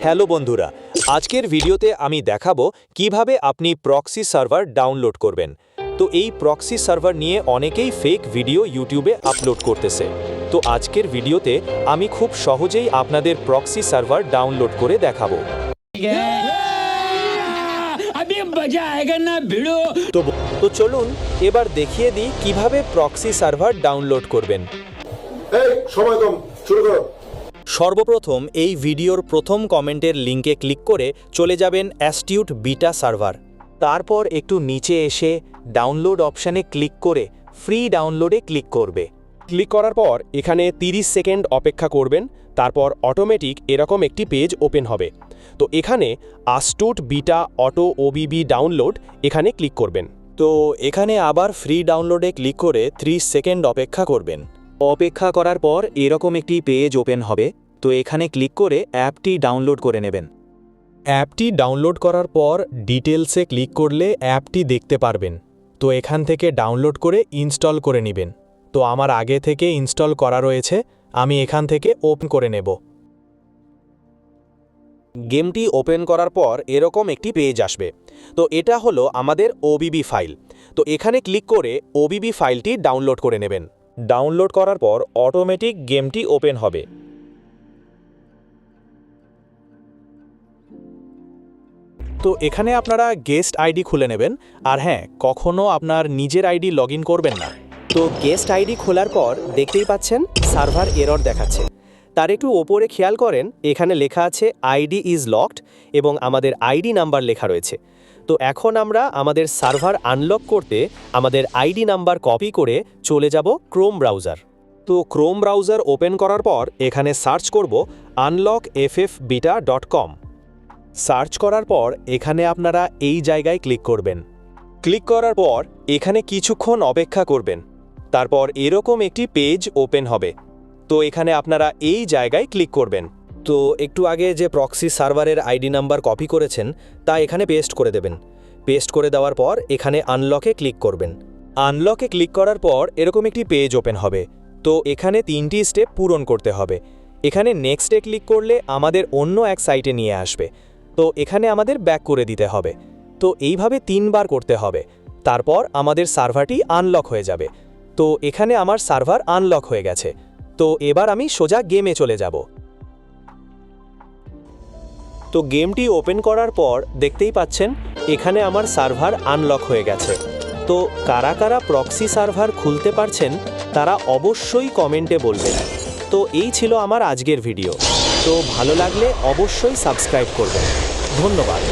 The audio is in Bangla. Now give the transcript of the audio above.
হ্যালো বন্ধুরা, আজকের ভিডিওতে আমি দেখাবো কিভাবে আপনি প্রক্সি সার্ভার ডাউনলোড করবেন। তো এই প্রক্সি সার্ভার নিয়ে অনেকেই ফেক ভিডিও ইউটিউবে আপলোড করতেছে। তো আজকের ভিডিওতে আমি খুব সহজেই আপনাদের প্রক্সি সার্ভার ডাউনলোড করে দেখাবো। তো চলুন এবার দেখিয়ে দিই কিভাবে প্রক্সি সার্ভার ডাউনলোড করবেন। সময় কম, শুরু করো। সর্বপ্রথম এই ভিডিওর প্রথম কমেন্টের লিঙ্কে ক্লিক করে চলে যাবেন অ্যাস্টিউট বিটা সার্ভার। তারপর একটু নিচে এসে ডাউনলোড অপশানে ক্লিক করে ফ্রি ডাউনলোডে ক্লিক করবে। ক্লিক করার পর এখানে 30 সেকেন্ড অপেক্ষা করবেন, তারপর অটোমেটিক এরকম একটি পেজ ওপেন হবে। তো এখানে astute beta auto OBB download এখানে ক্লিক করবেন। তো এখানে আবার ফ্রি ডাউনলোডে ক্লিক করে 30 সেকেন্ড অপেক্ষা করবেন। অপেক্ষা করার পর এরকম একটি পেজ ওপেন হবে। তো এখানে ক্লিক করে অ্যাপটি ডাউনলোড করে নেবেন। অ্যাপটি ডাউনলোড করার পর ডিটেলসে ক্লিক করলে অ্যাপটি দেখতে পারবেন। তো এখান থেকে ডাউনলোড করে ইনস্টল করে নেবেন। তো আমার আগে থেকে ইনস্টল করা রয়েছে, আমি এখান থেকে ওপেন করে নেব। গেমটি ওপেন করার পর এরকম একটি পেজ আসবে। তো এটা হলো আমাদের ওবিবি ফাইল। তো এখানে ক্লিক করে ওবিবি ফাইলটি ডাউনলোড করে নেবেন। ডাউনলোড করার পর অটোমেটিক গেমটি ওপেন হবে। তো এখানে আপনারা গেস্ট আইডি খুলে নেবেন। আর হ্যাঁ, কখনও আপনার নিজের আইডি লগ ইন করবেন না। তো গেস্ট আইডি খোলার পর দেখতেই পাচ্ছেন সার্ভার এরর দেখাচ্ছে। তার একটু ওপরে খেয়াল করেন, এখানে লেখা আছে আইডি ইজ লকড এবং আমাদের আইডি নাম্বার লেখা রয়েছে। তো এখন আমরা আমাদের সার্ভার আনলক করতে আমাদের আইডি নাম্বার কপি করে চলে যাব ক্রোম ব্রাউজার। তো ক্রোম ব্রাউজার ওপেন করার পর এখানে সার্চ করব unlockffbeta.com। সার্চ করার পর এখানে আপনারা এই জায়গায় ক্লিক করবেন। ক্লিক করার পর এখানে কিছুক্ষণ অপেক্ষা করবেন। তারপর এরকম একটি পেজ ওপেন হবে। তো এখানে আপনারা এই জায়গায় ক্লিক করবেন। তো একটু আগে যে প্রক্সি সার্ভারের আইডি নাম্বার কপি করেছেন তা এখানে পেস্ট করে দেবেন। পেস্ট করে দেওয়ার পর এখানে আনলকে ক্লিক করবেন। আনলকে ক্লিক করার পর এরকম একটি পেজ ওপেন হবে। তো এখানে 3টি স্টেপ পূরণ করতে হবে। এখানে নেক্সটে ক্লিক করলে আমাদের অন্য এক সাইটে নিয়ে আসবে। তো এখানে আমাদের ব্যাক করে দিতে হবে। তো এইভাবে 3বার করতে হবে। তারপর আমাদের সার্ভারটি আনলক হয়ে যাবে। তো এখানে আমার সার্ভার আনলক হয়ে গেছে। তো এবার আমি সোজা গেমে চলে যাব। তো গেমটি ওপেন করার পর দেখতেই পাচ্ছেন এখানে আমার সার্ভার আনলক হয়ে গেছে। তো কারা কারা প্রক্সি সার্ভার খুলতে পারছেন তারা অবশ্যই কমেন্টে বলবেন। তো এই ছিল আমার আজকের ভিডিও। তো ভালো লাগলে অবশ্যই সাবস্ক্রাইব করবেন। ধন্যবাদ।